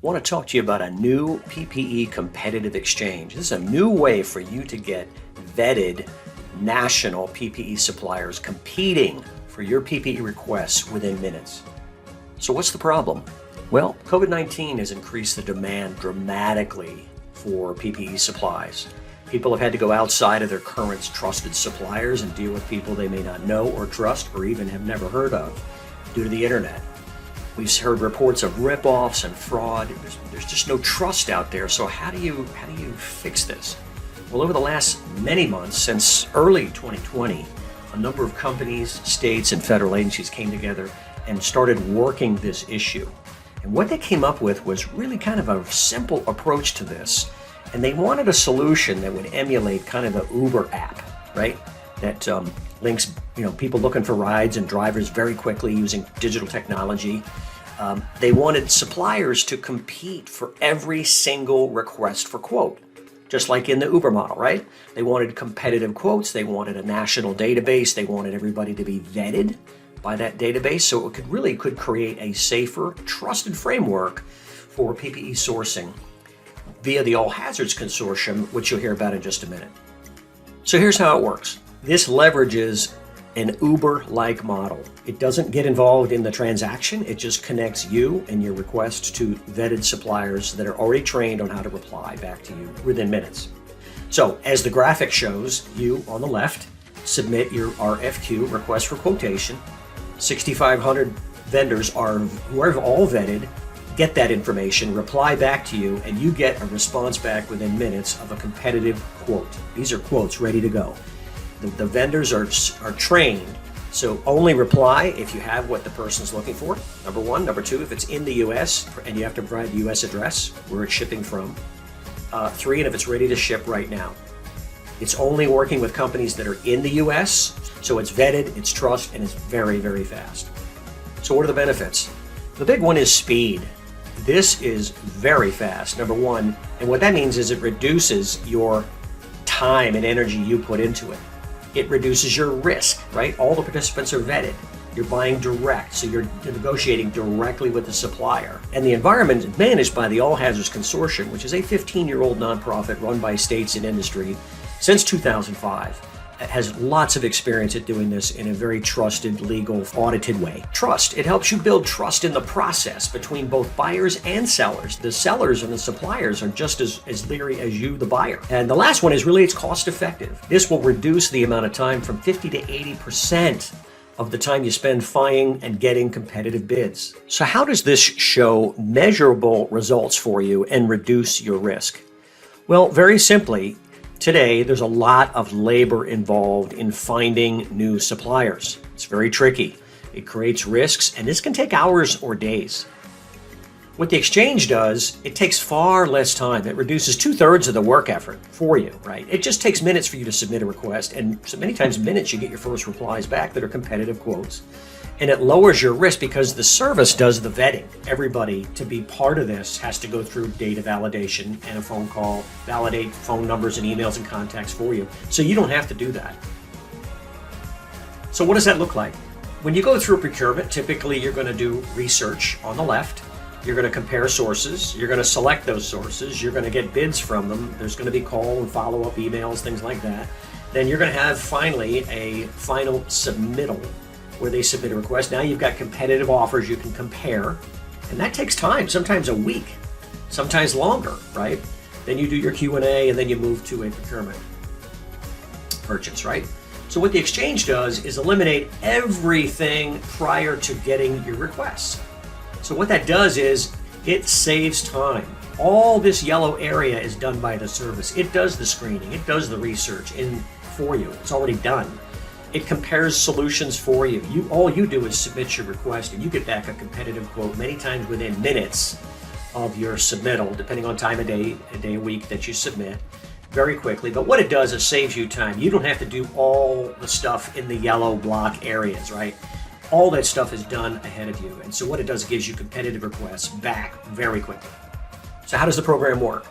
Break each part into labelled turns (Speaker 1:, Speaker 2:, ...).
Speaker 1: want to talk to you about a new PPE competitive exchange. This is a new way for you to get vetted national PPE suppliers competing for your PPE requests within minutes. So what's the problem? Well, COVID-19 has increased the demand dramatically for PPE supplies. People have had to go outside of their current trusted suppliers and deal with people they may not know or trust or even have never heard of due to the internet. We've heard reports of rip-offs and fraud. There's just no trust out there. So how do you fix this? Well, over the last many months, since early 2020, a number of companies, states, and federal agencies came together and started working this issue. And what they came up with was really kind of a simple approach to this. And they wanted a solution that would emulate kind of the Uber app, right? That links, people looking for rides and drivers very quickly using digital technology. They wanted suppliers to compete for every single request for quote, just like in the Uber model, right? They wanted competitive quotes. They wanted a national database. They wanted everybody to be vetted by that database, so it could create a safer, trusted framework for PPE sourcing via the All Hazards Consortium, which you'll hear about in just a minute. So here's how it works. This leverages an Uber-like model. It doesn't get involved in the transaction. It just connects you and your request to vetted suppliers that are already trained on how to reply back to you within minutes. So as the graphic shows, you on the left submit your RFQ, request for quotation. 6,500 vendors who are all vetted, get that information, reply back to you, and you get a response back within minutes of a competitive quote. These are quotes ready to go. The vendors are trained, so only reply if you have what the person's looking for, number one. Number two, if it's in the US and you have to provide the US address where it's shipping from. Three, and if it's ready to ship right now. It's only working with companies that are in the US, so it's vetted, it's trust, and it's very, very fast. So what are the benefits? The big one is speed. This is very fast, number one, and what that means is it reduces your time and energy you put into it. It reduces your risk, right? All the participants are vetted. You're buying direct, so you're negotiating directly with the supplier. And the environment is managed by the All Hazards Consortium, which is a 15-year-old nonprofit run by states and industry since 2005. It has lots of experience at doing this in a very trusted, legal, audited way. Trust. It helps you build trust in the process between both buyers and sellers. The sellers and the suppliers are just as leery as you, the buyer. And the last one is really it's cost effective. This will reduce the amount of time from 50 to 80% of the time you spend finding and getting competitive bids. So how does this show measurable results for you and reduce your risk? Well, very simply, today, there's a lot of labor involved in finding new suppliers. It's very tricky. It creates risks, and this can take hours or days. What the exchange does, it takes far less time. It reduces 2/3 of the work effort for you, right? It just takes minutes for you to submit a request, and so many times minutes you get your first replies back that are competitive quotes. And it lowers your risk because the service does the vetting. Everybody to be part of this has to go through data validation and a phone call, validate phone numbers and emails and contacts for you. So you don't have to do that. So what does that look like? When you go through a procurement, typically you're going to do research on the left. You're going to compare sources. You're going to select those sources. You're going to get bids from them. There's going to be call and follow-up emails, things like that. Then you're going to have finally a final submittal where they submit a request. Now you've got competitive offers you can compare, and that takes time, sometimes a week, sometimes longer, right? Then you do your Q&A, and then you move to a procurement purchase, right? So what the exchange does is eliminate everything prior to getting your requests. So what that does is it saves time. All this yellow area is done by the service. It does the screening, it does the research for you. It's already done. It compares solutions for you. All you do is submit your request and you get back a competitive quote many times within minutes of your submittal, depending on time of day, a week that you submit, very quickly. But what it does is saves you time. You don't have to do all the stuff in the yellow block areas, right? All that stuff is done ahead of you. And so what it does, it gives you competitive requests back very quickly. So how does the program work?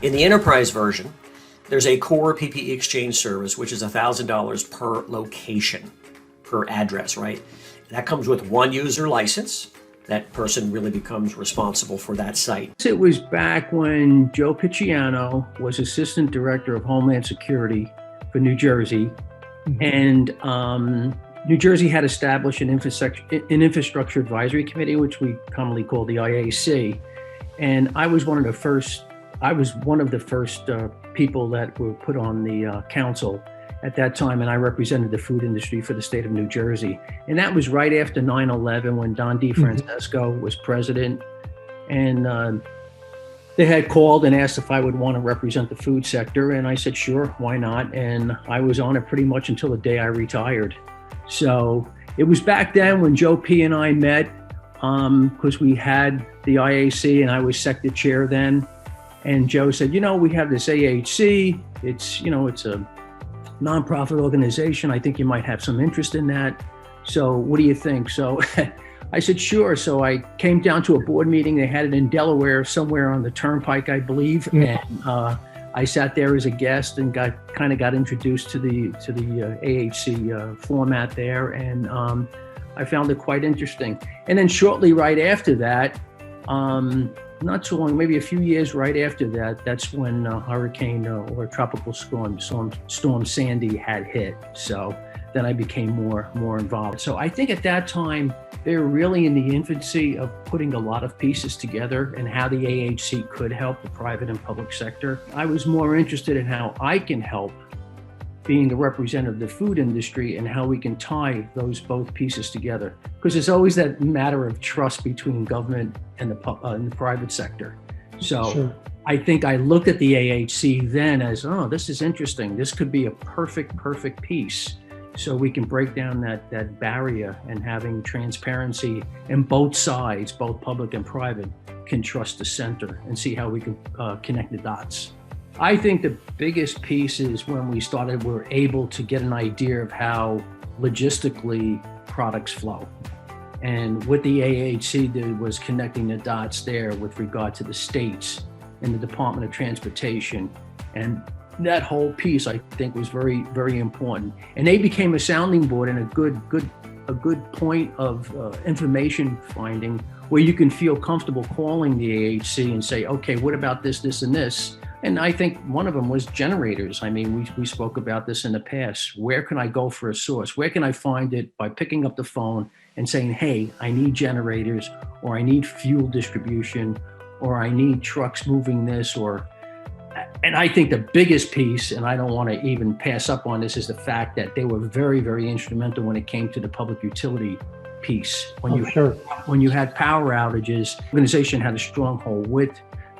Speaker 1: In the enterprise version, there's a core PPE exchange service, which is $1,000 per location, per address, right? That comes with one user license, that person really becomes responsible for that site?
Speaker 2: It was back when Joe Picciano was Assistant Director of Homeland Security for New Jersey. And New Jersey had established an infrastructure advisory committee, which we commonly call the IAC. And I was one of the first people that were put on the council at that time, and I represented the food industry for the state of New Jersey. And that was right after 9/11, when Don DeFrancesco was president. And they had called and asked if I would want to represent the food sector. And I said, sure, why not? And I was on it pretty much until the day I retired. So it was back then when Joe P. and I met, because we had the IAC and I was sector chair then. And Joe said, we have this AHC. It's a nonprofit organization. I think you might have some interest in that. So what do you think? So I said, sure. So I came down to a board meeting. They had it in Delaware, somewhere on the Turnpike, I believe. And I sat there as a guest and got introduced to the AHC format there. And I found it quite interesting. And then shortly right after that, not too long, maybe a few years right after that, that's when hurricane or tropical storm Sandy had hit. So then I became more involved. So I think at that time, they were really in the infancy of putting a lot of pieces together and how the AHC could help the private and public sector. I was more interested in how I can help, being the representative of the food industry, and how we can tie those both pieces together. Because there's always that matter of trust between government and the private sector. So sure. I think I looked at the AHC then as, this is interesting. This could be a perfect piece. So we can break down that barrier, and having transparency in both sides, both public and private, can trust the center and see how we can connect the dots. I think the biggest piece is when we were able to get an idea of how logistically products flow. And what the AHC did was connecting the dots there with regard to the states and the Department of Transportation. And that whole piece, I think, was very, very important. And they became a sounding board and a good point of information finding, where you can feel comfortable calling the AHC and say, okay, what about this, this, and this? And I think one of them was generators. I mean, we spoke about this in the past. Where can I go for a source? Where can I find it? By picking up the phone and saying, hey, I need generators, or I need fuel distribution, or I need trucks moving this, and I think the biggest piece, and I don't want to even pass up on this, is the fact that they were very, very instrumental when it came to the public utility piece. When you had power outages, the organization had a stronghold with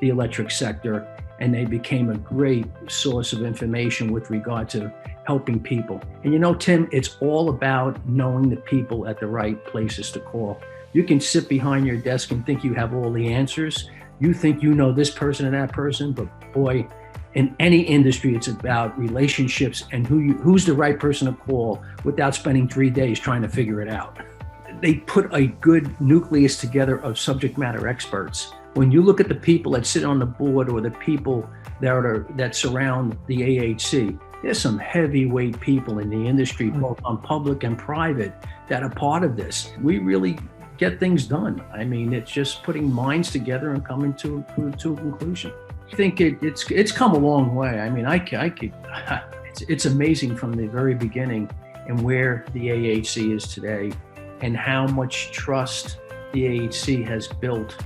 Speaker 2: the electric sector, and they became a great source of information with regard to helping people. And Tim, it's all about knowing the people at the right places to call. You can sit behind your desk and think you have all the answers. You think you know this person and that person, but boy, in any industry, it's about relationships and who's the right person to call without spending 3 days trying to figure it out. They put a good nucleus together of subject matter experts. When you look at the people that sit on the board, or the people that surround the AHC, there's some heavyweight people in the industry, both on public and private, that are part of this. We really get things done. I mean, it's just putting minds together and coming to a conclusion. I think it's come a long way. I mean, it's amazing from the very beginning and where the AHC is today, and how much trust the AHC has built